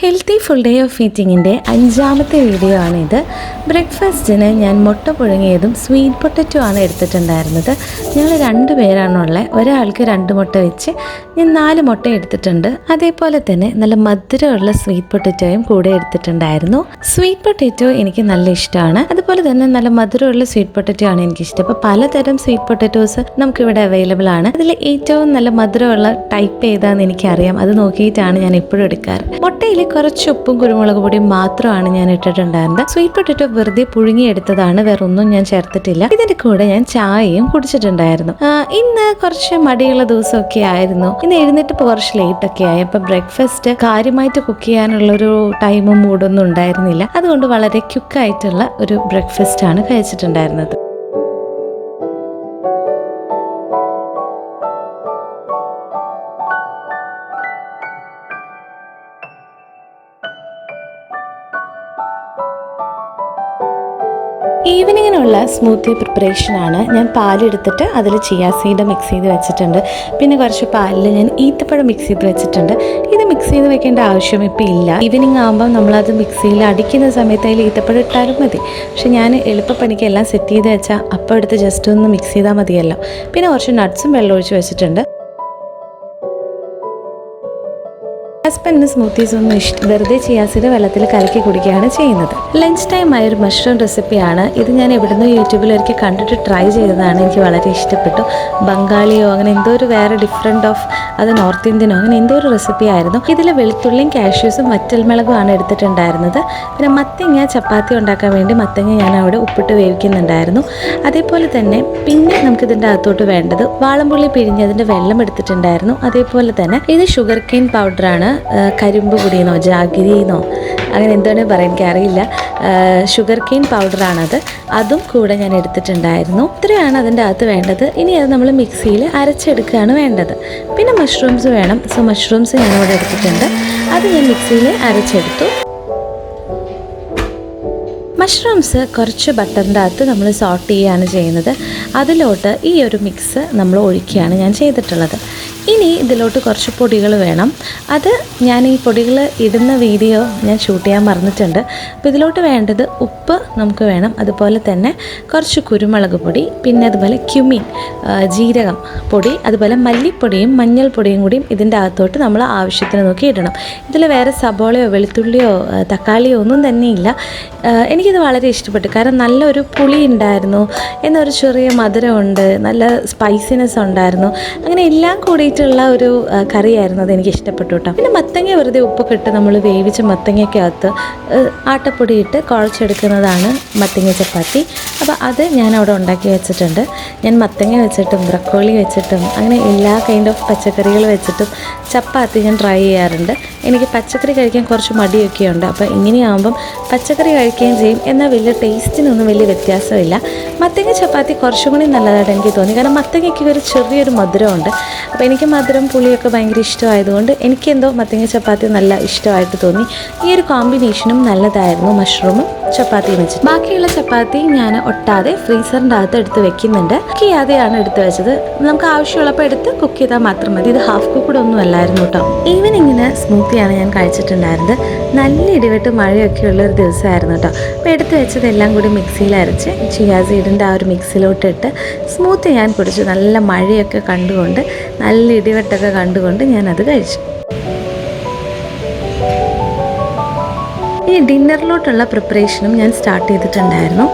Healthy full day of ഈറ്റിങ്ങിൻ്റെ 5ാമത്തെ video ആണിത്. ബ്രേക്ക്ഫാസ്റ്റിന് ഞാൻ മുട്ട പുഴുങ്ങിയതും സ്വീറ്റ് പൊട്ടറ്റോ ആണ് എടുത്തിട്ടുണ്ടായിരുന്നത്. ഞങ്ങൾ 2 പേരാണുള്ളത്. ഒരാൾക്ക് 2 മുട്ട വെച്ച് ഞാൻ 4 മുട്ട എടുത്തിട്ടുണ്ട്. അതേപോലെ തന്നെ നല്ല മധുരമുള്ള സ്വീറ്റ് പൊട്ടറ്റോയും കൂടെ എടുത്തിട്ടുണ്ടായിരുന്നു. സ്വീറ്റ് പൊട്ടറ്റോ എനിക്ക് നല്ല ഇഷ്ടമാണ്. അതുപോലെ തന്നെ നല്ല മധുരമുള്ള സ്വീറ്റ് പൊട്ടറ്റോ ആണ് എനിക്കിഷ്ടം. അപ്പോൾ പലതരം സ്വീറ്റ് പൊട്ടറ്റോസ് നമുക്കിവിടെ അവൈലബിൾ ആണ്. അതിൽ ഏറ്റവും നല്ല മധുരമുള്ള ടൈപ്പ് ഏതാണെന്ന് എനിക്കറിയാം. അത് നോക്കിയിട്ടാണ് ഞാൻ എപ്പോഴും എടുക്കാറ്. മുട്ടയിൽ കുറച്ച് ഉപ്പും കുരുമുളക് പൊടിയും മാത്രമാണ് ഞാൻ ഇട്ടിട്ടുണ്ടായിരുന്നത്. സ്വീറ്റ് പൊട്ടറ്റോ വെറുതെ പുഴുങ്ങിയെടുത്തതാണ്, വേറെ ഒന്നും ഞാൻ ചേർത്തിട്ടില്ല. ഇതിന്റെ കൂടെ ഞാൻ ചായയും കുടിച്ചിട്ടുണ്ടായിരുന്നു. ഇന്ന് കുറച്ച് മടിയുള്ള ദിവസമൊക്കെ ആയിരുന്നു. ഇന്ന് എഴുന്നേറ്റ് കുറച്ച് ലേറ്റ് ഒക്കെ ആയി. അപ്പൊ ബ്രേക്ക്ഫാസ്റ്റ് കാര്യമായിട്ട് കുക്ക് ചെയ്യാനുള്ളൊരു ടൈമും മൂഡൊന്നും ഉണ്ടായിരുന്നില്ല. അതുകൊണ്ട് വളരെ ക്വിക്കായിട്ടുള്ള ഒരു ബ്രേക്ക്ഫാസ്റ്റ് ആണ് കഴിച്ചിട്ടുണ്ടായിരുന്നത്. ഈവനിങ്ങിനുള്ള സ്മൂത്തി പ്രിപ്പറേഷനാണ്. ഞാൻ പാലെടുത്തിട്ട് അതിൽ ചിയാ സീഡ് മിക്സ് ചെയ്ത് വെച്ചിട്ടുണ്ട്. പിന്നെ കുറച്ച് പാലിൽ ഞാൻ ഈത്തപ്പഴം മിക്സ് ചെയ്ത് വെച്ചിട്ടുണ്ട്. ഇത് മിക്സ് ചെയ്ത് വെക്കേണ്ട ആവശ്യം ഇപ്പം ഇല്ല. ഈവനിങ് ആകുമ്പം നമ്മളത് മിക്സിയിൽ അടിക്കുന്ന സമയത്ത് അതിൽ ഈത്തപ്പഴം ഇട്ടാലും മതി. പക്ഷെ ഞാൻ എളുപ്പപ്പണിക്ക് എല്ലാം സെറ്റ് ചെയ്ത് വെച്ചാൽ അപ്പം എടുത്ത് ജസ്റ്റ് ഒന്ന് മിക്സ് ചെയ്താൽ മതിയല്ലോ. പിന്നെ കുറച്ച് നട്ട്സും വെള്ളം ഒഴിച്ച് വെച്ചിട്ടുണ്ട്. ഹസ്ബൻഡിന് സ്മൂത്തീസ് ഒന്നും വെറുതെ ചിയാ സീഡ് വെള്ളത്തിൽ കലക്കി കുടിക്കുകയാണ് ചെയ്യുന്നത്. ലഞ്ച് ടൈം ആയൊരു മഷ്റൂം റെസിപ്പിയാണ് ഇത്. ഞാൻ എവിടുന്ന് യൂട്യൂബിൽ ഒരിക്കൽ കണ്ടിട്ട് ട്രൈ ചെയ്തതാണ്. എനിക്ക് വളരെ ഇഷ്ടപ്പെട്ടു. ബംഗാളിയോ അങ്ങനെ എന്തോ ഒരു വേറെ ഡിഫറെൻറ്റ് ഓഫ് അത് നോർത്ത് ഇന്ത്യനോ അങ്ങനെ എന്തോ ഒരു റെസിപ്പി ആയിരുന്നു. ഇതിൽ വെളുത്തുള്ളിയും കാഷ്യൂസും വറ്റൽമുളകുമാണ് എടുത്തിട്ടുണ്ടായിരുന്നത്. പിന്നെ മത്തങ്ങ ചപ്പാത്തി ഉണ്ടാക്കാൻ വേണ്ടി മത്തങ്ങ ഞാൻ അവിടെ ഉപ്പിട്ട് വേവിക്കുന്നുണ്ടായിരുന്നു. അതേപോലെ തന്നെ പിന്നെ നമുക്കിതിൻ്റെ അകത്തോട്ട് വേണ്ടത് വാളംപുള്ളി പിഴിഞ്ഞതിൻ്റെ വെള്ളം എടുത്തിട്ടുണ്ടായിരുന്നു. അതേപോലെ തന്നെ ഇത് ഷുഗർ കെയിൻ പൗഡറാണ്. കരിമ്പ് പൊടിയെന്നോ ജാഗിരിന്നോ അങ്ങനെ എന്താണ് പറയാൻ എനിക്കറിയില്ല. ഷുഗർ കെയിൻ പൗഡറാണത്. അതും കൂടെ ഞാൻ എടുത്തിട്ടുണ്ടായിരുന്നു. ഇത്രയാണ് അതിൻ്റെ അകത്ത് വേണ്ടത്. ഇനി അത് നമ്മൾ മിക്സിയിൽ അരച്ചെടുക്കുകയാണ് വേണ്ടത്. പിന്നെ മഷ്റൂംസ് വേണം. സോ മഷ്റൂംസ് ഞാനിവിടെ എടുത്തിട്ടുണ്ട്. അത് ഞാൻ മിക്സിയിൽ അരച്ചെടുത്തു. മഷ്റൂംസ് കുറച്ച് ബട്ടറിൻ്റെ അകത്ത് നമ്മൾ സോട്ട് ചെയ്യുകയാണ് ചെയ്യുന്നത്. അതിലോട്ട് ഈ ഒരു മിക്സ് നമ്മൾ ഒഴിക്കുകയാണ് ഞാൻ ചെയ്തിട്ടുള്ളത്. ഇനി ഇതിലോട്ട് കുറച്ച് പൊടികൾ വേണം. അത് ഞാൻ ഈ പൊടികൾ ഇടുന്ന വീഡിയോ ഞാൻ ഷൂട്ട് ചെയ്യാൻ മറന്നിട്ടുണ്ട്. അപ്പോൾ ഇതിലോട്ട് വേണ്ടത് ഉപ്പ് നമുക്ക് വേണം. അതുപോലെ തന്നെ കുറച്ച് കുരുമുളക് പൊടി, പിന്നെ അതുപോലെ ക്യുമിൻ ജീരകം പൊടി, അതുപോലെ മല്ലിപ്പൊടിയും മഞ്ഞൾപ്പൊടിയും കൂടിയും ഇതിൻ്റെ അകത്തോട്ട് നമ്മൾ ആവശ്യത്തിന് നോക്കി ഇടണം. ഇതിൽ വേറെ സബോളയോ വെളുത്തുള്ളിയോ തക്കാളിയോ ഒന്നും തന്നെ ഇല്ല. എനിക്കിത് വളരെ ഇഷ്ടപ്പെട്ടു. കാരണം നല്ലൊരു പുളി ഉണ്ടായിരുന്നു, എന്നൊരു ചെറിയ മധുരമുണ്ട്, നല്ല സ്പൈസിനെസ് ഉണ്ടായിരുന്നു. അങ്ങനെ എല്ലാം കൂടിയിട്ടുള്ള ഒരു കറിയായിരുന്നു. അത് എനിക്ക് ഇഷ്ടപ്പെട്ടു കേട്ടോ. പിന്നെ മത്തങ്ങ വെറുതെ ഉപ്പൊക്കെ ഇട്ട് നമ്മൾ വേവിച്ച മത്തങ്ങയ്ക്കകത്ത് ആട്ടപ്പൊടി ഇട്ട് കുഴച്ചെടുക്കുന്നതാണ് മത്തങ്ങ ചപ്പാത്തി. അപ്പോൾ അത് ഞാൻ അവിടെ ഉണ്ടാക്കി വെച്ചിട്ടുണ്ട്. ഞാൻ മത്തങ്ങ വെച്ചിട്ടും ബ്രക്കോളി വെച്ചിട്ടും അങ്ങനെ എല്ലാ കൈൻഡ് ഓഫ് പച്ചക്കറികൾ വെച്ചിട്ടും ചപ്പാത്തി ഞാൻ ട്രൈ ചെയ്യാറുണ്ട്. എനിക്ക് പച്ചക്കറി കഴിക്കാൻ കുറച്ച് മടിയൊക്കെ ഉണ്ട്. അപ്പോൾ ഇങ്ങനെയാകുമ്പം പച്ചക്കറി കഴിക്കുകയും ചെയ്യും, എന്നാൽ വലിയ ടേസ്റ്റിനൊന്നും വലിയ വ്യത്യാസമില്ല. മത്തങ്ങ ചപ്പാത്തി കുറച്ചും കൂടി നല്ലതായിട്ട് എനിക്ക് തോന്നി. കാരണം മത്തങ്ങയ്ക്ക് ഒരു ചെറിയൊരു മധുരമുണ്ട്. അപ്പോൾ എനിക്ക് മധുരം പുളിയൊക്കെ ഭയങ്കര ഇഷ്ടമായതുകൊണ്ട് എനിക്കെന്തോ മത്തങ്ങ ചപ്പാത്തി നല്ല ഇഷ്ടമായിട്ട് തോന്നി. ഈ ഒരു കോമ്പിനേഷനും നല്ലതായിരുന്നു, മഷ്റൂമും ചപ്പാത്തിയും വെച്ച്. ബാക്കിയുള്ള ചപ്പാത്തി ഞാൻ ഒട്ടാതെ ഫ്രീസറിൻ്റെ അകത്ത് എടുത്ത് വെക്കുന്നുണ്ട്. കുക്ക് ചെയ്യാതെയാണ് എടുത്ത് വെച്ചത്. നമുക്ക് ആവശ്യമുള്ളപ്പോൾ എടുത്ത് കുക്ക് ചെയ്താൽ മാത്രം മതി. ഇത് ഹാഫ് കുക്ക്ഡ് ഒന്നും അല്ലായിരുന്നു കേട്ടോ. ഈവനിങ്ങിന് സ്മൂത്തിയാണ് ഞാൻ കഴിച്ചിട്ടുണ്ടായിരുന്നത്. നല്ല ഇടിവെട്ട് മഴയൊക്കെ ഉള്ളൊരു ദിവസമായിരുന്നു കേട്ടോ. അപ്പോൾ എടുത്ത് വെച്ചതെല്ലാം കൂടി മിക്സിയിൽ അരച്ച് ചിയാ സീഡിൻ്റെ ആ ഒരു മിക്സിയിലോട്ടിട്ട് സ്മൂത്തി ഞാൻ കുടിച്ചു. നല്ല മഴയൊക്കെ കണ്ടുകൊണ്ട് നല്ല ഇടിവെട്ടൊക്കെ കണ്ടുകൊണ്ട് ഞാനത് കഴിച്ചു. ഈ ഡിന്നറിലോട്ടുള്ള പ്രിപ്പറേഷനും ഞാൻ സ്റ്റാർട്ട് ചെയ്തിട്ടുണ്ടായിരുന്നു.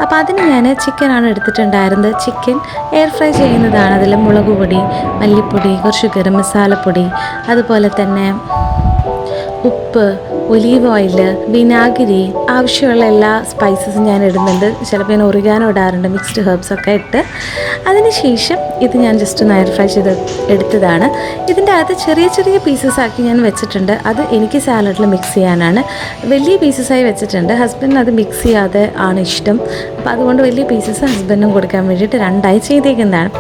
അപ്പോൾ അതിന് ഞാൻ ചിക്കനാണ് എടുത്തിട്ടുണ്ടായിരുന്നത്. ചിക്കൻ എയർ ഫ്രൈ ചെയ്യുന്നതാണ്. അതിൽ മുളക് പൊടി, മല്ലിപ്പൊടി, കുറച്ച് ഗരം മസാലപ്പൊടി, അതുപോലെ തന്നെ ഉപ്പ്, ഒലീവ് ഓയിൽ, വിനാഗിരി, ആവശ്യമുള്ള എല്ലാ സ്പൈസസും ഞാൻ ഇടുന്നുണ്ട്. ചിലപ്പോൾ ഞാൻ ഒറിഗാനോ ഇടാറുണ്ട്, മിക്സ്ഡ് ഹെർബ്സ് ഒക്കെ ഇട്ട്. അതിനുശേഷം ഇത് ഞാൻ ജസ്റ്റ് ഒന്ന് എയർ ഫ്രൈ ചെയ്ത് എടുത്തതാണ്. ഇതിൻ്റെ അകത്ത് ചെറിയ ചെറിയ പീസസ് ആക്കി ഞാൻ വെച്ചിട്ടുണ്ട്. അത് എനിക്ക് സാലഡിൽ മിക്സ് ചെയ്യാനാണ്. വലിയ പീസസായി വെച്ചിട്ടുണ്ട്. ഹസ്ബൻഡിന് അത് മിക്സ് ചെയ്യാതെ ആണ് ഇഷ്ടം. അപ്പോൾ അതുകൊണ്ട് വലിയ പീസസ് ഹസ്ബൻഡിനും കൊടുക്കാൻ വേണ്ടിയിട്ട് 2ആയി ചെയ്തേക്കുന്നതാണ്.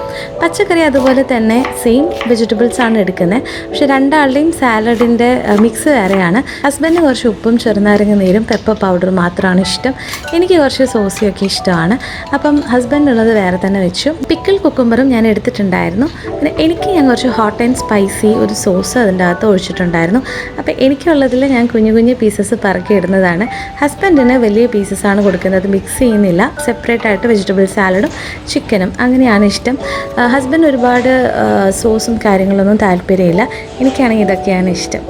പച്ചക്കറി അതുപോലെ തന്നെ സെയിം വെജിറ്റബിൾസ് ആണ് എടുക്കുന്നത്. പക്ഷേ 2 ആളുടെയും സാലഡിൻ്റെ മിക്സ് വേറെയാണ്. ഹസ്ബൻഡ് ഹസ്ബൻഡിന് കുറച്ച് ഉപ്പും ചെറുനാരങ്ങ നീരും പെപ്പർ പൗഡർ മാത്രമാണ് ഇഷ്ടം. എനിക്ക് കുറച്ച് സോസിയൊക്കെ ഇഷ്ടമാണ്. അപ്പം ഹസ്ബൻഡിനുള്ളത് വേറെ തന്നെ വെച്ചു. പിക്കിൾ കുക്കുംബറും ഞാൻ എടുത്തിട്ടുണ്ടായിരുന്നു. പിന്നെ ഞാൻ കുറച്ച് ഹോട്ട് ആൻഡ് സ്പൈസി ഒരു സോസ് അതിൻ്റെ അകത്ത് ഒഴിച്ചിട്ടുണ്ടായിരുന്നു. അപ്പോൾ എനിക്കുള്ളതിൽ ഞാൻ കുഞ്ഞു കുഞ്ഞു പീസസ് പറക്കി ഇടുന്നതാണ്. ഹസ്ബൻഡിന് വലിയ പീസസാണ് കൊടുക്കുന്നത്, മിക്സ് ചെയ്യുന്നില്ല. സെപ്പറേറ്റ് ആയിട്ട് വെജിറ്റബിൾ സാലഡും ചിക്കനും അങ്ങനെയാണ് ഇഷ്ടം. ഹസ്ബൻഡ് ഒരുപാട് സോസും കാര്യങ്ങളൊന്നും താല്പര്യമില്ല. എനിക്കാണെങ്കിൽ ഇതൊക്കെയാണ് ഇഷ്ടം.